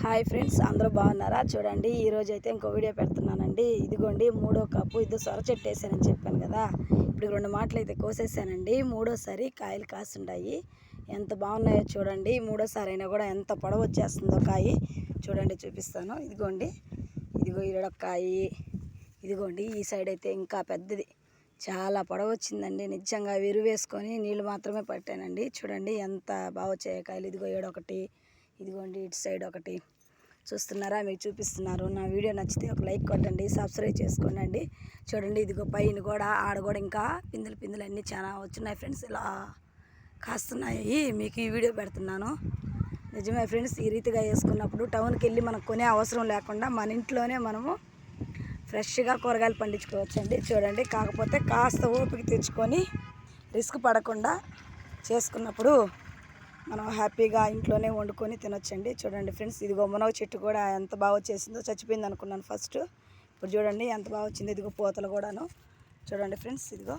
Hi friends, అందరూ బాగున్నారా? చూడండి, ఈరోజు అయితే ఇంకో వీడియో పెడుతున్నానండి. ఇదిగోండి మూడో కప్పు. ఇది సొర చెట్టు వేసానని చెప్పాను కదా, ఇప్పుడు 2 మాటలు అయితే కోసేసానండి. మూడోసారి కాయలు కాసుండాయి. ఎంత బాగున్నాయో చూడండి. మూడోసారి అయినా కూడా ఎంత పొడవు వచ్చేస్తుందో కాయ చూడండి, చూపిస్తాను. ఇదిగోండి, ఇదిగో ఈడొక్కాయి. ఇదిగోండి ఈ సైడ్ అయితే ఇంకా పెద్దది, చాలా పొడవు వచ్చిందండి. నిజంగా విరువేసుకొని నీళ్ళు మాత్రమే పట్టానండి. చూడండి ఎంత బాగా వచ్చాయి కాయలు. ఇదిగో ఏడొకటి, ఇదిగోండి ఇటు సైడ్ ఒకటి. చూస్తున్నారా? మీకు చూపిస్తున్నారు. నా వీడియో నచ్చితే ఒక లైక్ కొట్టండి, సబ్స్క్రైబ్ చేసుకోండి. చూడండి, ఇదిగో పైన కూడా ఆడ కూడా ఇంకా పిందులు అన్నీ చాలా వచ్చినాయి ఫ్రెండ్స్. ఇలా కాస్తున్నాయి. మీకు ఈ వీడియో పెడుతున్నాను. నిజమే ఫ్రెండ్స్, ఈ రీతిగా వేసుకున్నప్పుడు టౌన్కి వెళ్ళి మనకు కొనే అవసరం లేకుండా మన ఇంట్లోనే మనము ఫ్రెష్గా కూరగాయలు పండించుకోవచ్చండి. చూడండి, కాకపోతే కాస్త ఓపిక తెచ్చుకొని రిస్క్ పడకుండా చేసుకున్నప్పుడు మనం హ్యాపీగా ఇంట్లోనే వండుకొని తినొచ్చండి. చూడండి ఫ్రెండ్స్, ఇదిగో మునగ చెట్టు కూడా ఎంత బాగా వచ్చేసిందో. చచ్చిపోయింది అనుకున్నాను ఫస్ట్, ఇప్పుడు చూడండి ఎంత బాగా వచ్చిందో. ఇదిగో పూతలు కూడాను చూడండి ఫ్రెండ్స్, ఇదిగో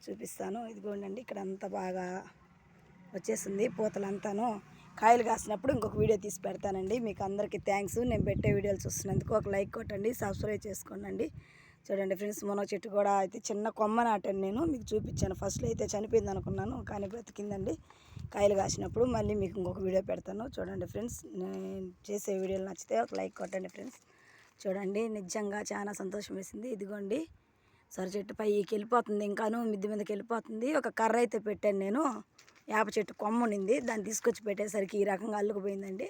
చూపిస్తాను. ఇదిగోండి, ఇక్కడ అంతా బాగా వచ్చేసింది పూతలు అంతాను. కాయలు కాసినప్పుడు ఇంకొక వీడియో తీసి పెడతానండి. మీకు అందరికీ థ్యాంక్స్. నేను పెట్టే వీడియోలు చూస్తున్నందుకు ఒక లైక్ కొట్టండి, సబ్స్క్రైబ్ చేసుకోండి. చూడండి ఫ్రెండ్స్, మునగ చెట్టు కూడా అయితే చిన్న కొమ్మ నాటాను. నేను మీకు చూపించాను. ఫస్ట్లో అయితే చనిపోయింది అనుకున్నాను, కానీ బ్రతికిందండి. కాయలు కాసినప్పుడు మళ్ళీ మీకు ఇంకొక వీడియో పెడతాను. చూడండి ఫ్రెండ్స్, నేను చేసే వీడియోలు నచ్చితే ఒక లైక్ కొట్టండి ఫ్రెండ్స్. చూడండి, నిజంగా చాలా సంతోషం వేసింది. ఇదిగోండి సొర చెట్టు పైకి వెళ్ళిపోతుంది, ఇంకాను మిద్ది మీదకి వెళ్ళిపోతుంది. ఒక కర్ర అయితే పెట్టాను నేను, వేప చెట్టు కొమ్మ ఉండింది, దాన్ని తీసుకొచ్చి పెట్టేసరికి ఈ రకంగా అల్లుకుపోయిందండి.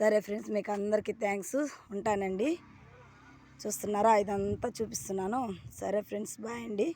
సరే ఫ్రెండ్స్, మీకు అందరికీ థ్యాంక్స్. ఉంటానండి. చూస్తున్నారా? ఇదంతా చూపిస్తున్నాను. సరే ఫ్రెండ్స్, బాయ్ అండి.